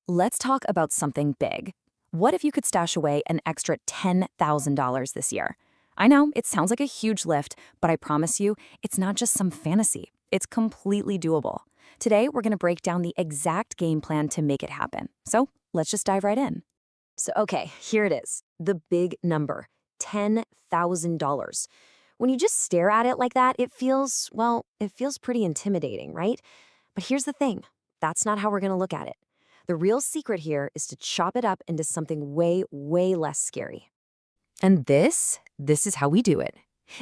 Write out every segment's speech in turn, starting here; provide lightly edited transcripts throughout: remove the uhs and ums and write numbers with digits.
Let's talk about something big. What if you could stash away an extra $10,000 this year? I know it sounds like a huge lift, but I promise you, it's not just some fantasy. It's completely doable. Today, we're going to break down the exact game plan to make it happen. So let's just dive right in. Okay, here it is. The big number, $10,000. When you just stare at it like that, it feels pretty intimidating, right? But here's the thing. That's not how we're going to look at it. The real secret here is to chop it up into something way, way less scary. And this is how we do it.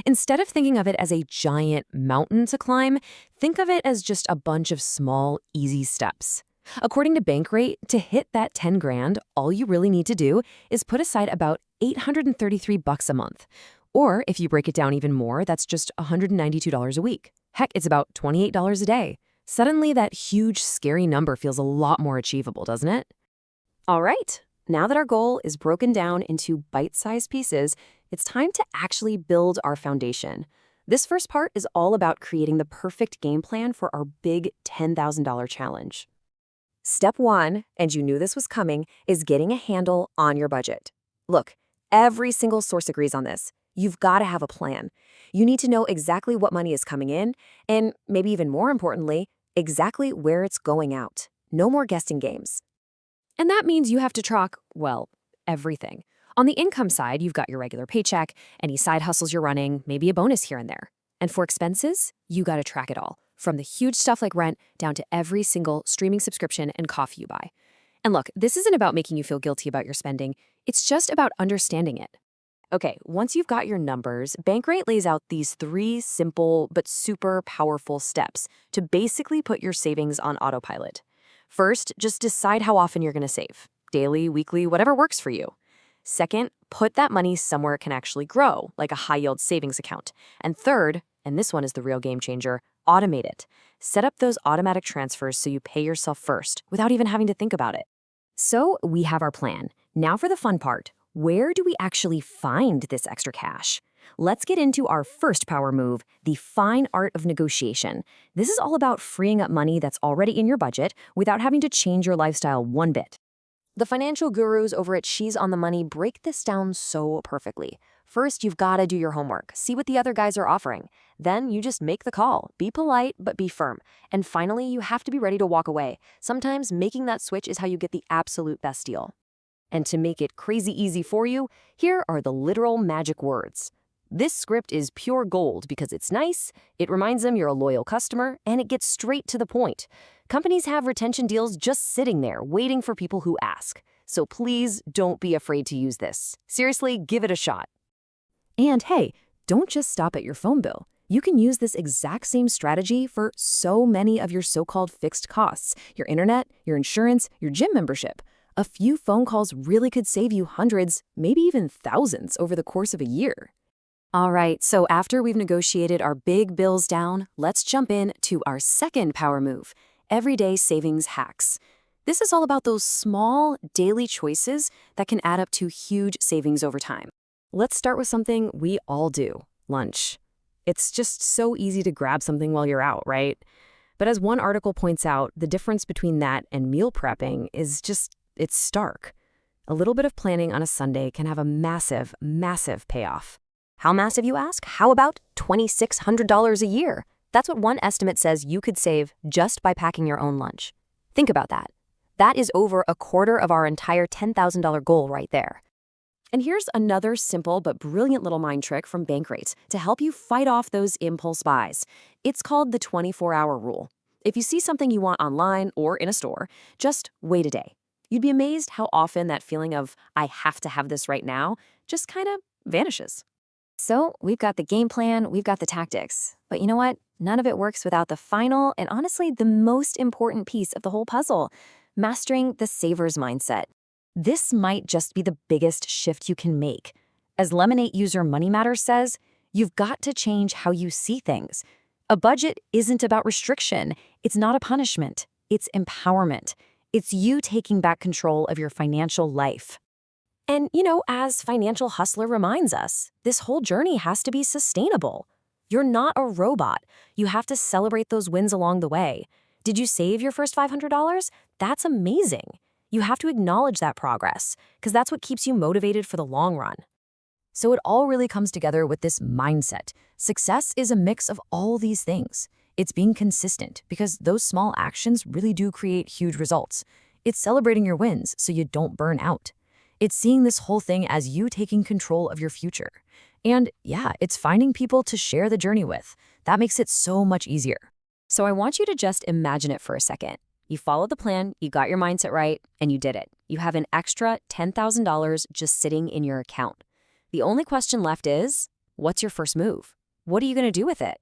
Instead of thinking of it as a giant mountain to climb, think of it as just a bunch of small, easy steps. According to Bankrate, to hit that 10 grand, all you really need to do is put aside about $833 a month. Or if you break it down even more, that's just $192 a week. Heck, it's about $28 a day. Suddenly, that huge, scary number feels a lot more achievable, doesn't it? All right, now that our goal is broken down into bite-sized pieces, it's time to actually build our foundation. This first part is all about creating the perfect game plan for our big $10,000 challenge. Step one, and you knew this was coming, is getting a handle on your budget. Look, every single source agrees on this. You've got to have a plan. You need to know exactly what money is coming in, and maybe even more importantly, exactly where it's going out. No more guessing games. And that means you have to track, everything. On the income side, you've got your regular paycheck, any side hustles you're running, maybe a bonus here and there. And for expenses, you got to track it all, from the huge stuff like rent down to every single streaming subscription and coffee you buy. And look, this isn't about making you feel guilty about your spending. It's just about understanding it. Okay, once you've got your numbers, Bankrate lays out these 3 simple but super powerful steps to basically put your savings on autopilot. First, just decide how often you're going to save. Daily, weekly, whatever works for you. Second, put that money somewhere it can actually grow, like a high-yield savings account. And third, and this one is the real game changer, automate it. Set up those automatic transfers so you pay yourself first without even having to think about it. So we have our plan. Now for the fun part. Where do we actually find this extra cash? Let's get into our first power move, the fine art of negotiation. This is all about freeing up money that's already in your budget without having to change your lifestyle one bit. The financial gurus over at She's on the Money break this down so perfectly. First, you've got to do your homework. See what the other guys are offering. Then you just make the call. Be polite, but be firm. And finally, you have to be ready to walk away. Sometimes making that switch is how you get the absolute best deal. And to make it crazy easy for you, here are the literal magic words. This script is pure gold because it's nice, it reminds them you're a loyal customer, and it gets straight to the point. Companies have retention deals just sitting there, waiting for people who ask. So please don't be afraid to use this. Seriously, give it a shot. And hey, don't just stop at your phone bill. You can use this exact same strategy for so many of your so-called fixed costs, your internet, your insurance, your gym membership. A few phone calls really could save you hundreds, maybe even thousands over the course of a year. All right, so after we've negotiated our big bills down, let's jump in to our second power move, everyday savings hacks. This is all about those small, daily choices that can add up to huge savings over time. Let's start with something we all do, lunch. It's just so easy to grab something while you're out, right? But as one article points out, the difference between that and meal prepping is it's stark. A little bit of planning on a Sunday can have a massive, massive payoff. How massive, you ask? How about $2,600 a year? That's what one estimate says you could save just by packing your own lunch. Think about that. That is over a quarter of our entire $10,000 goal right there. And here's another simple but brilliant little mind trick from Bankrate to help you fight off those impulse buys. It's called the 24-hour rule. If you see something you want online or in a store, just wait a day. You'd be amazed how often that feeling of, I have to have this right now, just kind of vanishes. So we've got the game plan, we've got the tactics. But you know what? None of it works without the final and honestly the most important piece of the whole puzzle, mastering the saver's mindset. This might just be the biggest shift you can make. As Lemonade user Money Matters says, you've got to change how you see things. A budget isn't about restriction. It's not a punishment. It's empowerment. It's you taking back control of your financial life. And, as Financial Hustler reminds us, this whole journey has to be sustainable. You're not a robot. You have to celebrate those wins along the way. Did you save your first $500? That's amazing. You have to acknowledge that progress, because that's what keeps you motivated for the long run. So it all really comes together with this mindset. Success is a mix of all these things. It's being consistent, because those small actions really do create huge results. It's celebrating your wins so you don't burn out. It's seeing this whole thing as you taking control of your future. And yeah, it's finding people to share the journey with. That makes it so much easier. So I want you to just imagine it for a second. You followed the plan, you got your mindset right, and you did it. You have an extra $10,000 just sitting in your account. The only question left is, what's your first move? What are you going to do with it?